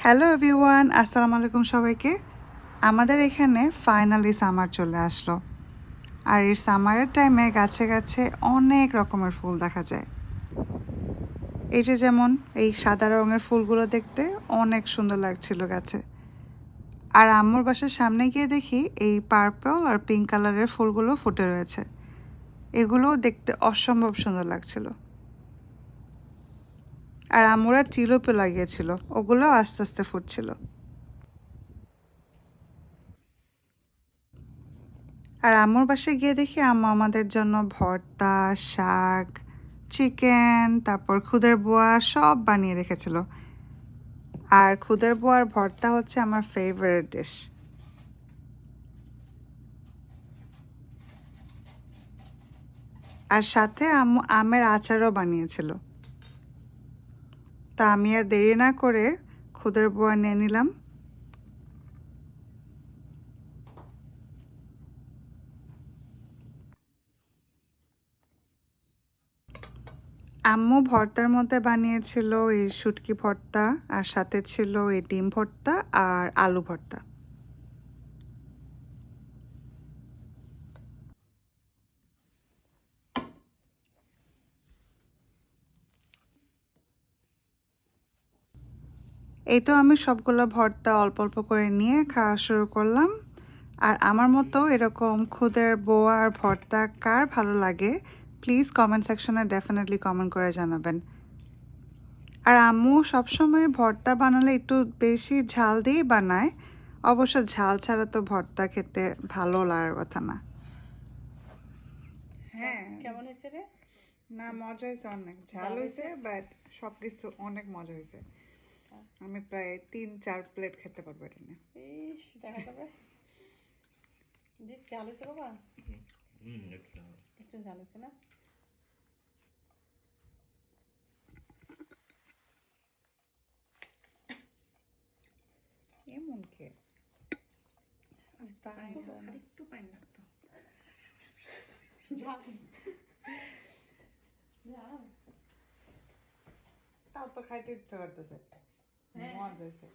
Hello everyone, আসসালামু আলাইকুম সবাইকে। আমাদের এখানে ফাইনালি সামার চলে আসলো। আর এই সামারের টাইমে গাছে গাছে অনেক রকমের ফুল দেখা যায়। এই যে যেমন এই সাদা রঙের ফুলগুলো দেখতে অনেক সুন্দর লাগছিল গাছে। আর আম্মুর বাসার সামনে গিয়ে দেখি এই পার্পল আর পিঙ্ক কালারের ফুলগুলো ফুটে রয়েছে। এগুলোও দেখতে অসম্ভব সুন্দর লাগছিল। আর আম্মুরা টিউলিপও লাগিয়েছিল, ওগুলো আস্তে আস্তে ফুটছিল। আর আম্মুর বাসায় গিয়ে দেখি আম্মু আমাদের জন্য ভর্তা, শাক, চিকেন, তারপর খুদের বোয়া সব বানিয়ে রেখেছিল। আর খুদের বোয়ার ভর্তা হচ্ছে আমার ফেভারিট ডিশ। আর সাথে আম্মু আমের আচারও বানিয়েছিল। তা আমি আর দেরি না করে খুদের বোয়া নিয়ে নিলাম। আম্মু ভর্তার মধ্যে বানিয়েছিল এই শুটকি ভর্তা, আর সাথে ছিল এই ডিম ভর্তা আর আলু ভর্তা। এই তো আমি সবগুলো ভর্তা অল্প অল্প করে নিয়ে খাওয়া শুরু করলাম। আর আমার মতো এরকম খুদের বোয়া আর ভর্তা কার ভালো লাগে প্লিজ কমেন্ট সেকশনে ডেফিনেটলি কমেন্ট করে জানাবেন। আর আম্মু সবসময় ভর্তা বানালে একটু বেশি ঝাল দিয়েই বানায়। অবশ্য ঝাল ছাড়া তো ভর্তা খেতে ভালো লাগার কথা না। হ্যাঁ, কেমন হয়েছে রে? না মজা হয়েছে, অনেক ঝাল হয়েছে, বাট সব কিছু অনেক মজা হয়েছে। আমি প্রায় 3-4 প্লেট খেতে পারবো এটা নিয়ে। ইস, দেখা যাবে। দীপ, ঝাল হয়েছে বাবা? একটু ঝাল হয়েছে না? এমন কে একটু পানি লাগতো। ঝাল ঝাল তাও তো খাইতে ইচ্ছে করতেছে। মজা হয়েছে।